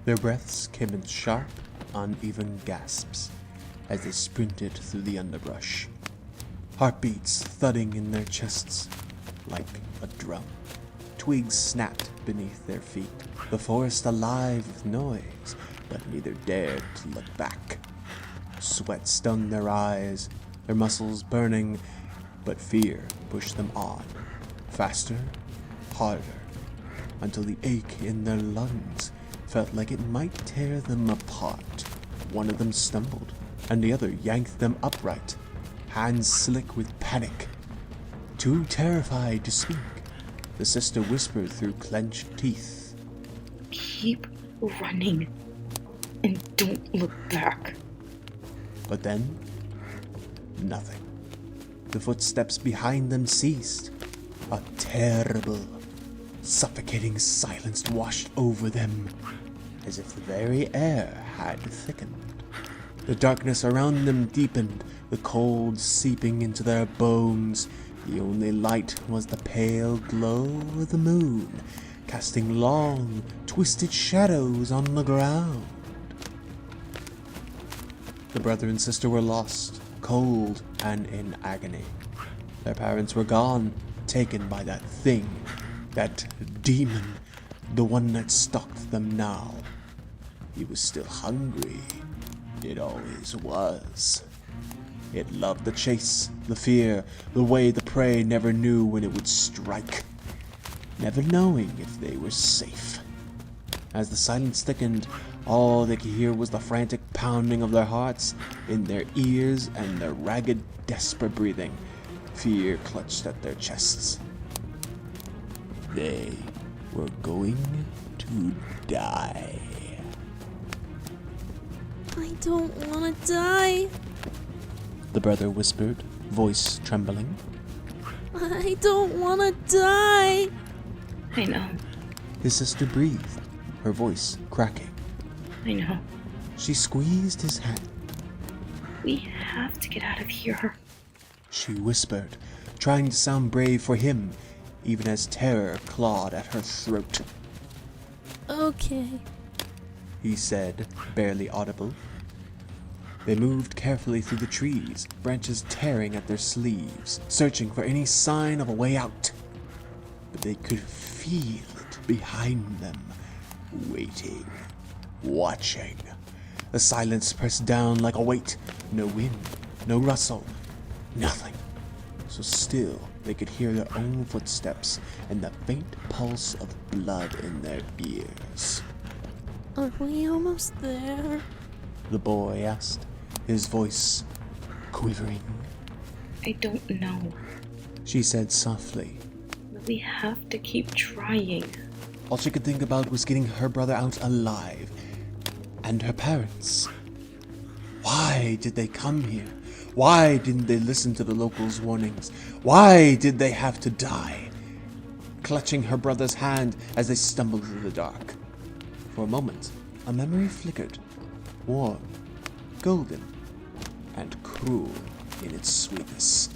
Their breaths came in sharp, uneven gasps as they sprinted through the underbrush, heartbeats thudding in their chests like a drum. Twigs snapped beneath their feet, the forest alive with noise, but neither dared to look back. Sweat stung their eyes, their muscles burning, but fear pushed them on, faster, harder, until the ache in their lungs felt like it might tear them apart. One of them stumbled, and the other yanked them upright, hands slick with panic. Too terrified to speak, the sister whispered through clenched teeth, "Keep running, and don't look back." But then, nothing. The footsteps behind them ceased. A terrible, suffocating silence washed over them, as if the very air had thickened. The darkness around them deepened, the cold seeping into their bones. The only light was the pale glow of the moon, casting long, twisted shadows on the ground. The brother and sister were lost, cold and in agony. Their parents were gone, taken by that thing, that demon, the one that stalked them now. He was still hungry. It always was. It loved the chase, the fear, the way the prey never knew when it would strike, never knowing if they were safe. As the silence thickened, all they could hear was the frantic pounding of their hearts in their ears and their ragged, desperate breathing. Fear clutched at their chests. They were going to die. I don't want to die. The brother whispered, voice trembling. I don't want to die. I know. His sister breathed, her voice cracking. I know. She squeezed his hand. We have to get out of here. She whispered, trying to sound brave for him, even as terror clawed at her throat. Okay. He said, barely audible. They moved carefully through the trees, branches tearing at their sleeves, searching for any sign of a way out. But they could feel it behind them, waiting, watching. The silence pressed down like a weight. No wind, no rustle, nothing. So still they could hear their own footsteps and the faint pulse of blood in their ears. Are we almost there? The boy asked, his voice quivering. I don't know. She said softly. But we have to keep trying. All she could think about was getting her brother out alive. And her parents. Why did they come here? Why didn't they listen to the locals' warnings? Why did they have to die? Clutching her brother's hand as they stumbled through the dark. For a moment, a memory flickered, warm, golden, and cruel in its sweetness.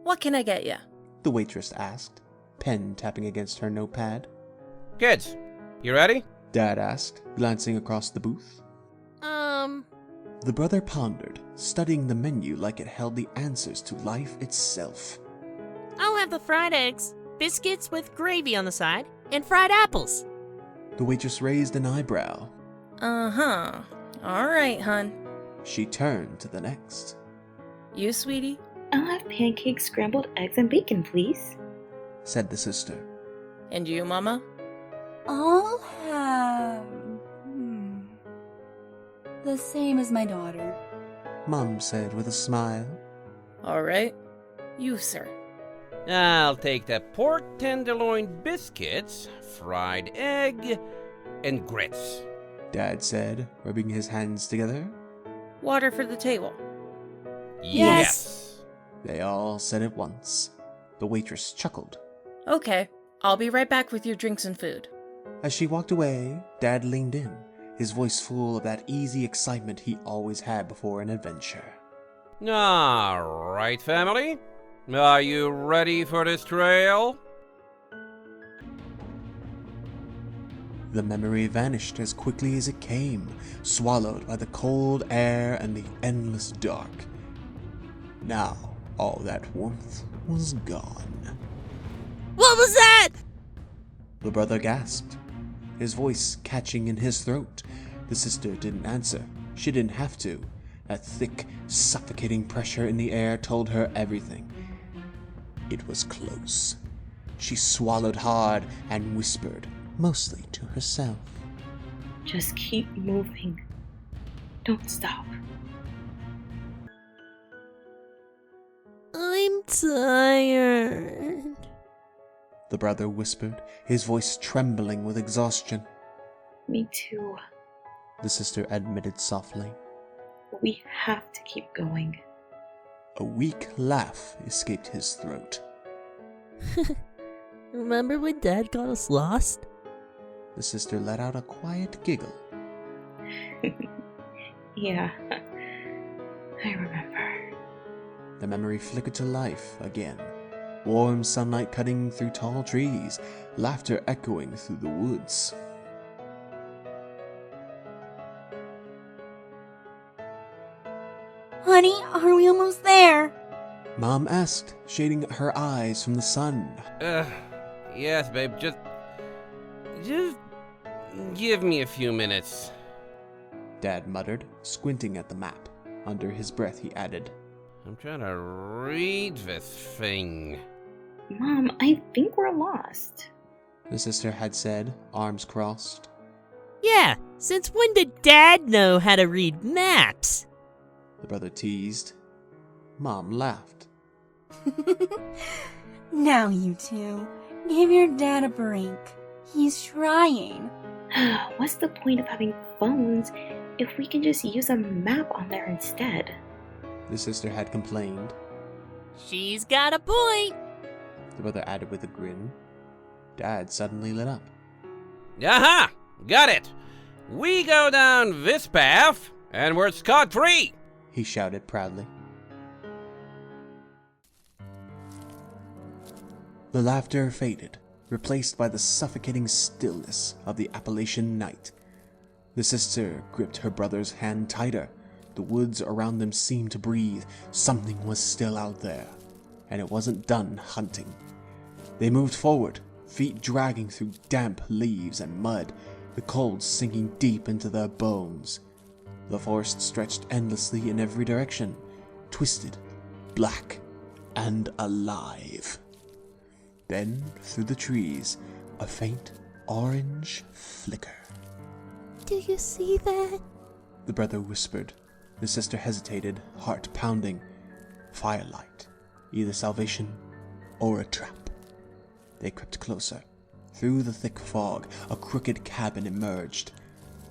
What can I get you? The waitress asked, pen tapping against her notepad. Kids, you ready? Dad asked, glancing across the booth. The brother pondered, studying the menu like it held the answers to life itself. I'll have the fried eggs, biscuits with gravy on the side, and fried apples. The waitress raised an eyebrow. Uh-huh. All right, hun. She turned to the next. You, sweetie? I'll have pancakes, scrambled eggs, and bacon, please. Said the sister. And you, Mama? I'll have... the same as my daughter. Mom said with a smile. All right. You, sir. I'll take the pork tenderloin biscuits, fried egg, and grits. Dad said, rubbing his hands together. Water for the table. Yes. They all said at once. The waitress chuckled. Okay. I'll be right back with your drinks and food. As she walked away, Dad leaned in, his voice full of that easy excitement he always had before an adventure. All right, family. Are you ready for this trail? The memory vanished as quickly as it came, swallowed by the cold air and the endless dark. Now, all that warmth was gone. What was that? The brother gasped, his voice catching in his throat. The sister didn't answer. She didn't have to. That thick, suffocating pressure in the air told her everything. It was close. She swallowed hard and whispered, mostly to herself. Just keep moving. Don't stop. I'm tired. The brother whispered, his voice trembling with exhaustion. Me too. The sister admitted softly. We have to keep going. A weak laugh escaped his throat. Remember when Dad got us lost? The sister let out a quiet giggle. Yeah, I remember. The memory flickered to life again. Warm sunlight cutting through tall trees, laughter echoing through the woods. Honey, are we almost there? Mom asked, shading her eyes from the sun. Yes, babe, just give me a few minutes. Dad muttered, squinting at the map. Under his breath, he added, I'm trying to read this thing. Mom, I think we're lost. the sister had said, arms crossed. Yeah, since when did Dad know how to read maps? The brother teased. Mom laughed. Now you two, give your dad a break. He's trying. What's the point of having phones if we can just use a map on there instead? The sister had complained. She's got a point. The brother added with a grin. Dad suddenly lit up. Aha! Got it! We go down this path, and we're scot-free! He shouted proudly. The laughter faded, replaced by the suffocating stillness of the Appalachian night. The sister gripped her brother's hand tighter. The woods around them seemed to breathe. Something was still out there, and it wasn't done hunting. They moved forward, feet dragging through damp leaves and mud, the cold sinking deep into their bones. The forest stretched endlessly in every direction, twisted, black, and alive. Then, through the trees, a faint orange flicker. Do you see that? The brother whispered. The sister hesitated, heart pounding. Firelight, either salvation or a trap. They crept closer. Through the thick fog, a crooked cabin emerged.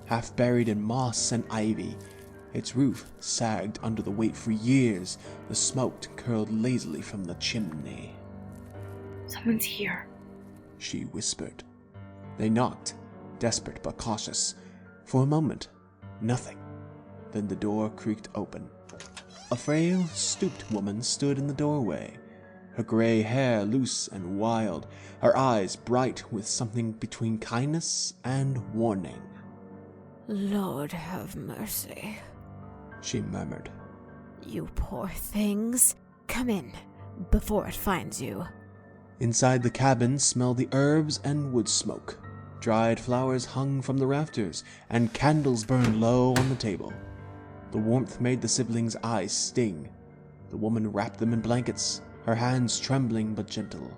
Half buried in moss and ivy, its roof sagged under the weight for years. The smoke curled lazily from the chimney. Someone's here. She whispered. They knocked, desperate but cautious. For a moment, nothing. Then the door creaked open. A frail, stooped woman stood in the doorway, her gray hair loose and wild, her eyes bright with something between kindness and warning. Lord have mercy. She murmured. You poor things. Come in, before it finds you. Inside the cabin smelled the herbs and wood smoke. Dried flowers hung from the rafters, and candles burned low on the table. The warmth made the siblings' eyes sting. The woman wrapped them in blankets, her hands trembling but gentle.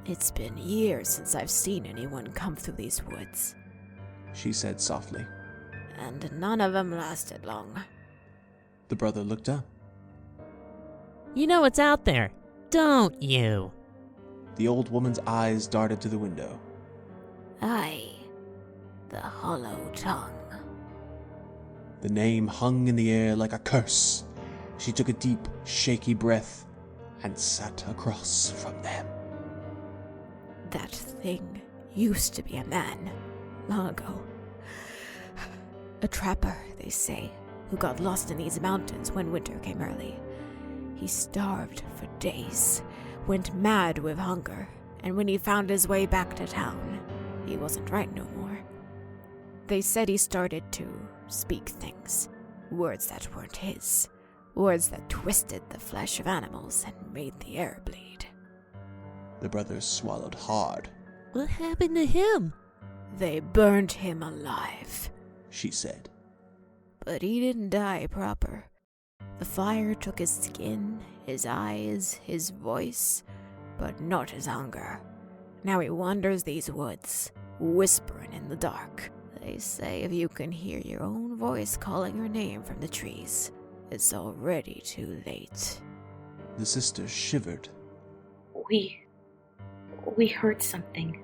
It's been years since I've seen anyone come through these woods, she said softly. and none of them lasted long. The brother looked up. You know what's out there, don't you? The old woman's eyes darted to the window. Aye, the hollow tongue. The name hung in the air like a curse. She took a deep, shaky breath and sat across from them. That thing used to be a man, long ago. A trapper, they say, who got lost in these mountains when winter came early. He starved for days, went mad with hunger, and when he found his way back to town, he wasn't right no more. They said he started to speak things, words that weren't his, words that twisted the flesh of animals and made the air bleed. The brothers swallowed hard. What happened to him? They burned him alive, She said. but he didn't die proper. The fire took his skin, his eyes, his voice, but not his hunger. Now he wanders these woods, whispering in the dark. They say if you can hear your own voice calling your name from the trees, it's already too late. The sisters shivered. We heard something.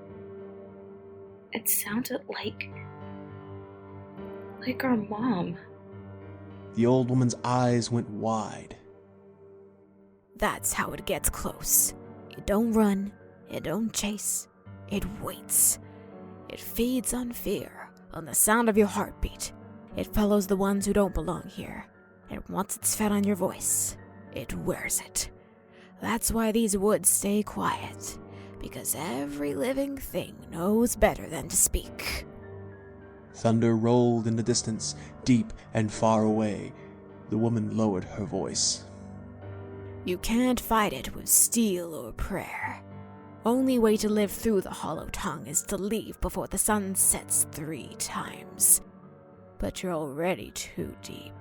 It sounded like our mom. The old woman's eyes went wide. That's how it gets close. It don't run, it don't chase, it waits. It feeds on fear, on the sound of your heartbeat. It follows the ones who don't belong here. And once it's fed on your voice, it wears it. That's why these woods stay quiet, because every living thing knows better than to speak. Thunder rolled in the distance, deep and far away. The woman lowered her voice. You can't fight it with steel or prayer. Only way to live through the hollow tongue is to leave before the sun sets 3 times. But you're already too deep.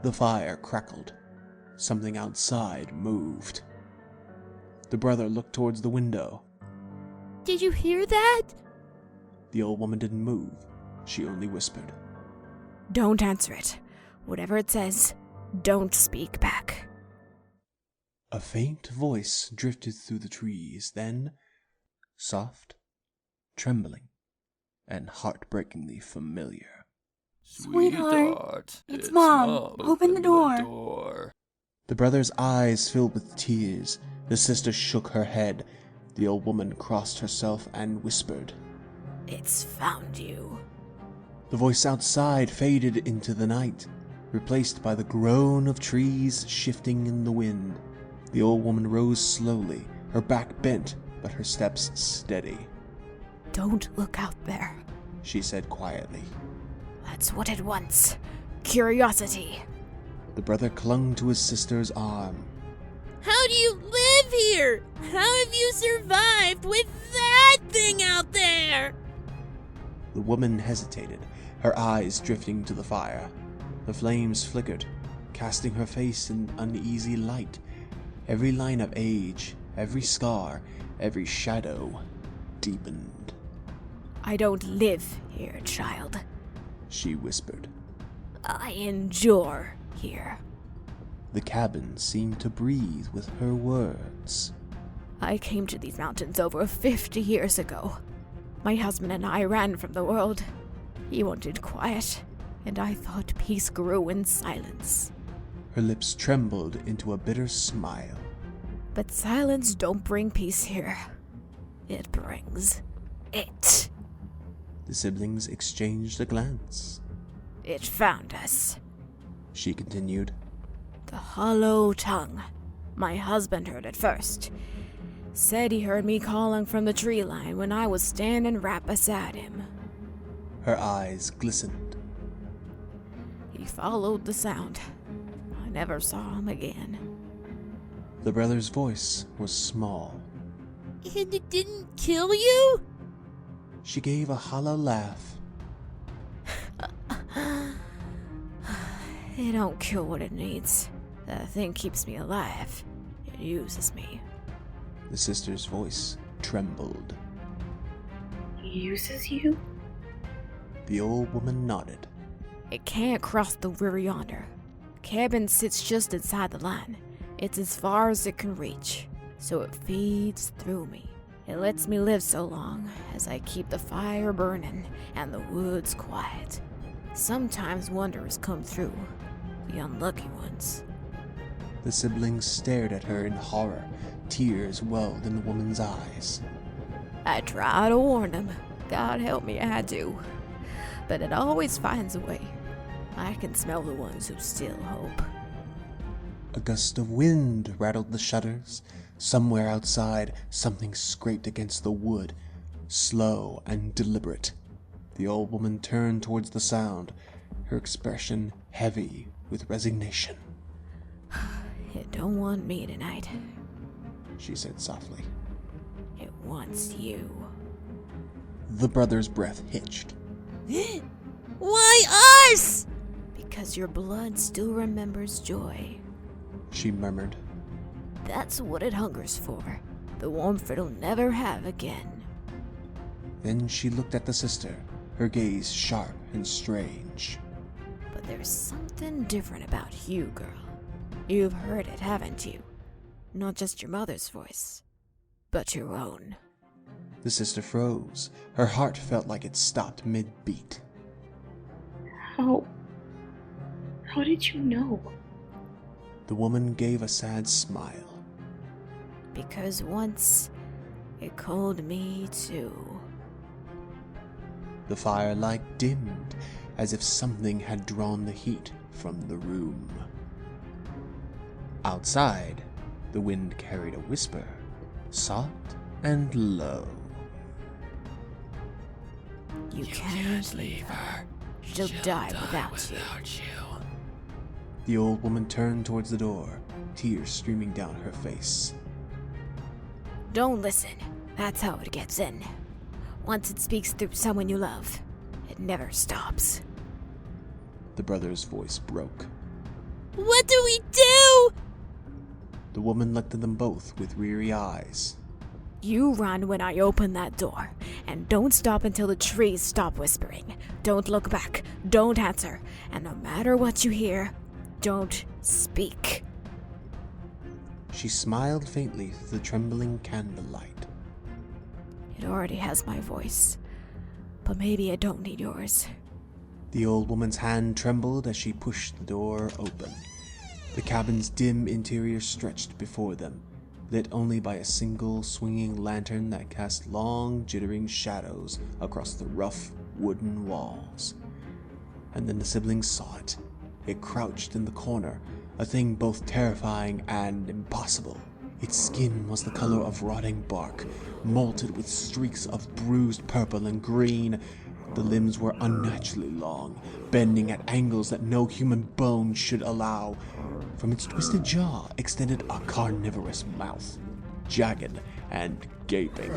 The fire crackled. Something outside moved. The brother looked towards the window. Did you hear that? The old woman didn't move. She only whispered. Don't answer it. Whatever it says, don't speak back. A faint voice drifted through the trees, then, soft, trembling, and heartbreakingly familiar. Sweetheart, it's Mom. Open the door. The brother's eyes filled with tears. The sister shook her head. The old woman crossed herself and whispered. It's found you. The voice outside faded into the night, replaced by the groan of trees shifting in the wind. The old woman rose slowly, her back bent, but her steps steady. Don't look out there. She said quietly. That's what it wants. Curiosity. The brother clung to his sister's arm. How do you live here? How have you survived with that thing out there? The woman hesitated, her eyes drifting to the fire. The flames flickered, casting her face in uneasy light. Every line of age, every scar, every shadow deepened. I don't live here, child. She whispered. I endure here. The cabin seemed to breathe with her words. I came to these mountains over 50 years ago. My husband and I ran from the world. He wanted quiet, and I thought peace grew in silence. Her lips trembled into a bitter smile. But silence don't bring peace here. It brings it. The siblings exchanged a glance. It found us. She continued. The hollow tongue. My husband heard it first. Said he heard me calling from the tree line when I was standing right beside him. Her eyes glistened. He followed the sound. I never saw him again. The brother's voice was small. And it didn't kill you? She gave a hollow laugh. It don't kill what it needs. That thing keeps me alive. It uses me. The sister's voice trembled. Uses you? The old woman nodded. It can't cross the river yonder. Cabin sits just inside the line. It's as far as it can reach, so it feeds through me. It lets me live so long as I keep the fire burning and the woods quiet. Sometimes wanderers come through, the unlucky ones. The siblings stared at her in horror. Tears welled in the woman's eyes. I try to warn them. God help me, I do. But it always finds a way. I can smell the ones who still hope. A gust of wind rattled the shutters. Somewhere outside, something scraped against the wood, slow and deliberate. The old woman turned towards the sound, her expression heavy with resignation. It don't want me tonight. She said softly. It wants you. The brother's breath hitched. Why us? Because your blood still remembers joy. She murmured. That's what it hungers for. The warmth it'll never have again. Then she looked at the sister, her gaze sharp and strange. But there's something different about you, girl. You've heard it, haven't you? Not just your mother's voice, but your own. The sister froze. Her heart felt like it stopped mid-beat. How did you know? The woman gave a sad smile. Because once, it called me too. The firelight dimmed, as if something had drawn the heat from the room. Outside, the wind carried a whisper, soft and low. You can't leave her. She'll die without you. The old woman turned towards the door, tears streaming down her face. Don't listen. That's how it gets in. Once it speaks through someone you love, it never stops. The brother's voice broke. What do we do? The woman looked at them both with weary eyes. You run when I open that door, and don't stop until the trees stop whispering. Don't look back, don't answer, and no matter what you hear, don't speak. She smiled faintly through the trembling candlelight. It already has my voice, but maybe I don't need yours. The old woman's hand trembled as she pushed the door open. The cabin's dim interior stretched before them, lit only by a single swinging lantern that cast long, jittering shadows across the rough wooden walls. And then the siblings saw it. It crouched in the corner, a thing both terrifying and impossible. Its skin was the color of rotting bark, molted with streaks of bruised purple and green. The limbs were unnaturally long, bending at angles that no human bone should allow. From its twisted jaw extended a carnivorous mouth, jagged and gaping,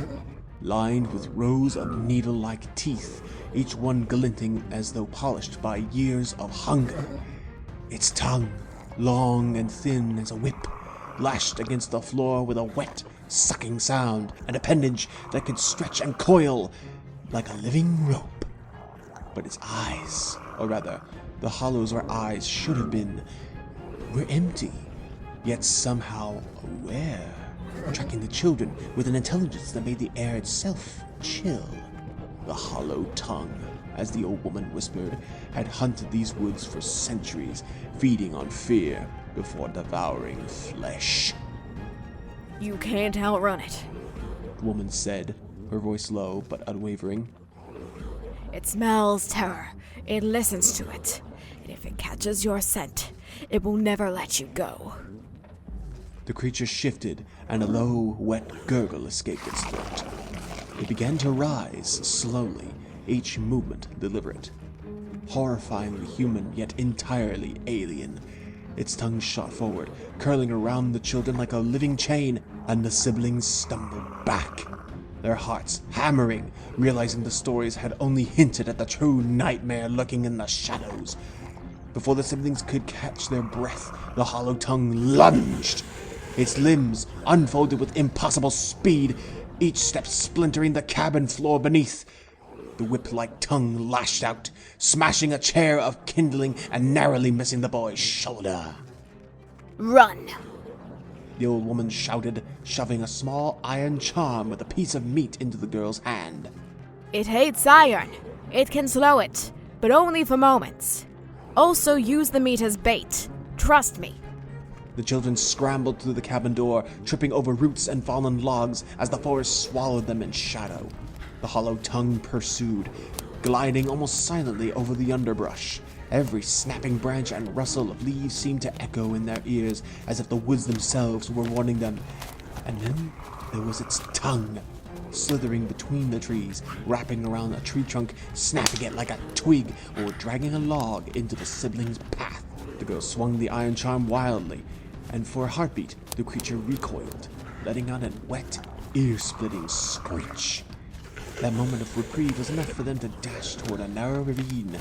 lined with rows of needle-like teeth, each one glinting as though polished by years of hunger. Its tongue, long and thin as a whip, lashed against the floor with a wet, sucking sound, an appendage that could stretch and coil like a living rope. But its eyes, or rather, the hollows where eyes should have been, were empty, yet somehow aware, tracking the children with an intelligence that made the air itself chill. The hollow tongue, as the old woman whispered, had hunted these woods for centuries, feeding on fear before devouring flesh. You can't outrun it. The woman said, her voice low but unwavering. It smells terror. It listens to it. And if it catches your scent, it will never let you go. The creature shifted, and a low, wet gurgle escaped its throat. It began to rise, slowly, each movement deliberate. Horrifyingly human, yet entirely alien. Its tongue shot forward, curling around the children like a living chain, and the siblings stumbled back, their hearts hammering, realizing the stories had only hinted at the true nightmare lurking in the shadows. Before the siblings could catch their breath, the hollow tongue lunged. Its limbs unfolded with impossible speed, each step splintering the cabin floor beneath. The whip-like tongue lashed out, smashing a chair of kindling and narrowly missing the boy's shoulder. Run! The old woman shouted, shoving a small iron charm with a piece of meat into the girl's hand. It hates iron. It can slow it, but only for moments. Also use the meat as bait. Trust me. The children scrambled through the cabin door, tripping over roots and fallen logs as the forest swallowed them in shadow. The hollow tongue pursued, gliding almost silently over the underbrush. Every snapping branch and rustle of leaves seemed to echo in their ears, as if the woods themselves were warning them. And then there was its tongue, slithering between the trees, wrapping around a tree trunk, snapping it like a twig, or dragging a log into the siblings' path. The girl swung the iron charm wildly, and for a heartbeat, the creature recoiled, letting out a wet, ear-splitting screech. That moment of reprieve was enough for them to dash toward a narrow ravine.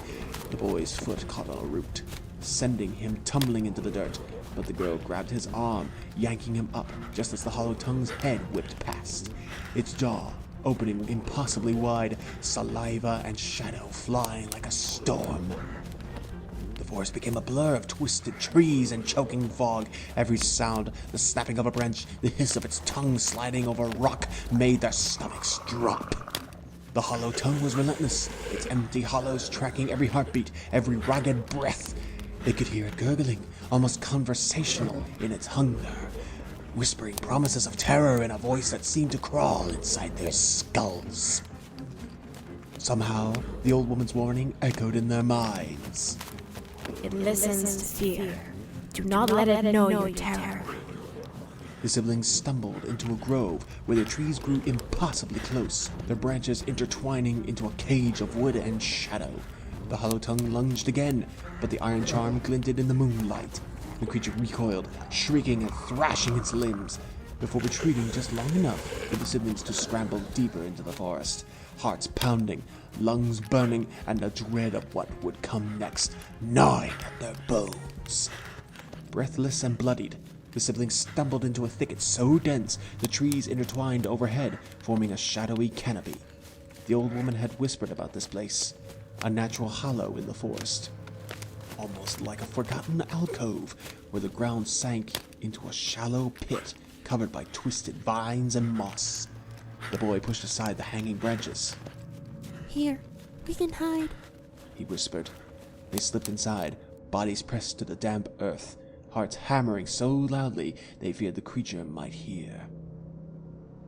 The boy's foot caught on a root, sending him tumbling into the dirt, but the girl grabbed his arm, yanking him up just as the hollow tongue's head whipped past, its jaw opening impossibly wide, saliva and shadow flying like a storm. The forest became a blur of twisted trees and choking fog. Every sound, the snapping of a branch, the hiss of its tongue sliding over rock, made their stomachs drop. The hollow tongue was relentless, its empty hollows tracking every heartbeat, every ragged breath. They could hear it gurgling, almost conversational in its hunger, whispering promises of terror in a voice that seemed to crawl inside their skulls. Somehow, the old woman's warning echoed in their minds. It listens to fear. Do not let it know your terror. The siblings stumbled into a grove where the trees grew impossibly close, their branches intertwining into a cage of wood and shadow. The hollow tongue lunged again, but the iron charm glinted in the moonlight. The creature recoiled, shrieking and thrashing its limbs, before retreating just long enough for the siblings to scramble deeper into the forest, hearts pounding, lungs burning, and the dread of what would come next gnawing at their bones. Breathless and bloodied, the siblings stumbled into a thicket so dense the trees intertwined overhead, forming a shadowy canopy. The old woman had whispered about this place, a natural hollow in the forest, almost like a forgotten alcove where the ground sank into a shallow pit covered by twisted vines and moss. The boy pushed aside the hanging branches. Here, we can hide, He whispered. They slipped inside, bodies pressed to the damp earth, hearts hammering so loudly they feared the creature might hear.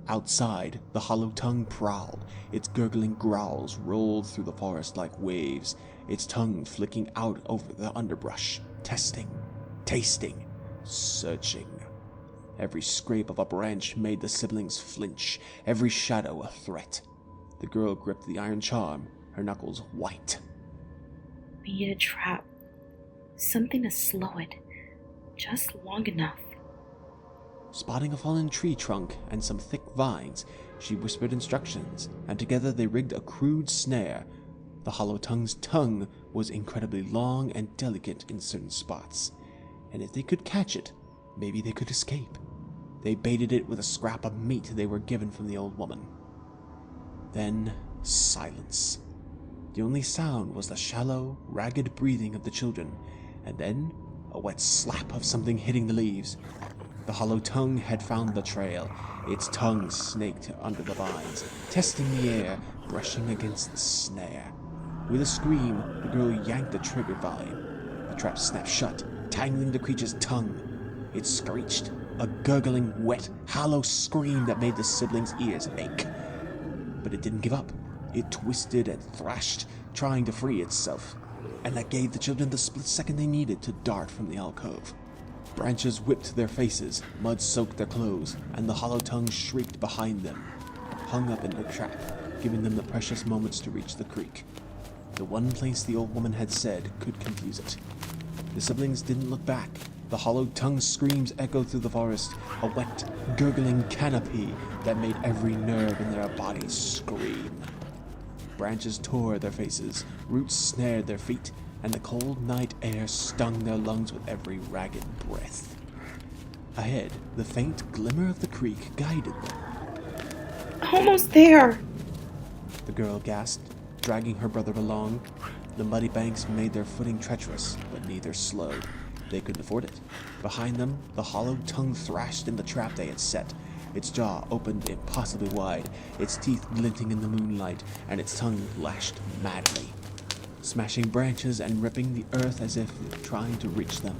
Outside, the hollow tongue prowled. Its gurgling growls rolled through the forest like waves, its tongue flicking out over the underbrush, testing, tasting, searching. Every scrape of a branch made the siblings flinch, every shadow a threat. The girl gripped the iron charm, her knuckles white. We need a trap. Something to slow it. Just long enough. Spotting a fallen tree trunk and some thick vines, she whispered instructions, and together they rigged a crude snare. The hollow tongue's tongue was incredibly long and delicate in certain spots, and if they could catch it, maybe they could escape. They baited it with a scrap of meat they were given from the old woman. Then silence. The only sound was the shallow, ragged breathing of the children, and then a wet slap of something hitting the leaves. The hollow tongue had found the trail, its tongue snaked under the vines, testing the air, brushing against the snare. With a scream, the girl yanked the trigger vine. The trap snapped shut, tangling the creature's tongue. It screeched, a gurgling, wet, hollow scream that made the siblings' ears ache. But it didn't give up. It twisted and thrashed, trying to free itself, and that gave the children the split second they needed to dart from the alcove. Branches whipped their faces, mud soaked their clothes, and the hollow tongue shrieked behind them, hung up in the trap, giving them the precious moments to reach the creek. The one place the old woman had said could confuse it. The siblings didn't look back. The hollow tongue's screams echoed through the forest, a wet, gurgling canopy that made every nerve in their bodies scream. Branches tore their faces, roots snared their feet, and the cold night air stung their lungs with every ragged breath. Ahead, the faint glimmer of the creek guided them. Almost there! The girl gasped, dragging her brother along. The muddy banks made their footing treacherous, but neither slowed. They couldn't afford it. Behind them, the hollow tongue thrashed in the trap they had set. Its jaw opened impossibly wide, its teeth glinting in the moonlight, and its tongue lashed madly, smashing branches and ripping the earth as if trying to reach them.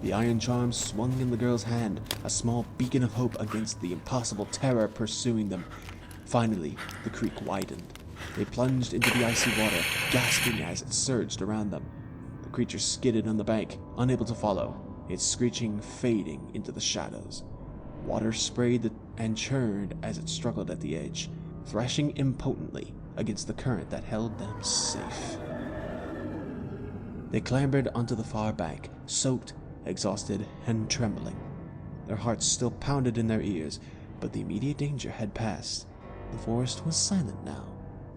The iron charm swung in the girl's hand, a small beacon of hope against the impossible terror pursuing them. Finally, the creek widened. They plunged into the icy water, gasping as it surged around them. The creature skidded on the bank, unable to follow, its screeching fading into the shadows. Water sprayed and churned as it struggled at the edge, thrashing impotently against the current that held them safe. They clambered onto the far bank, soaked, exhausted, and trembling. Their hearts still pounded in their ears, but the immediate danger had passed. The forest was silent now,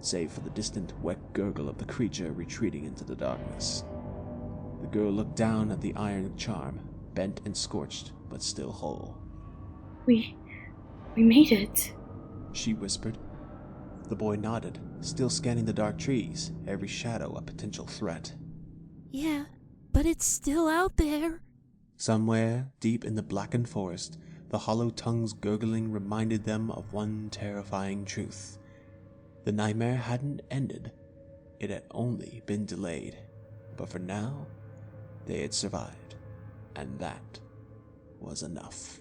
save for the distant wet gurgle of the creature retreating into the darkness. The girl looked down at the iron charm, bent and scorched, but still whole. We made it. She whispered. The boy nodded, still scanning the dark trees, every shadow a potential threat. Yeah, but it's still out there. Somewhere, deep in the blackened forest, the hollow tongues gurgling reminded them of one terrifying truth. The nightmare hadn't ended. It had only been delayed. But for now, they had survived. And that was enough.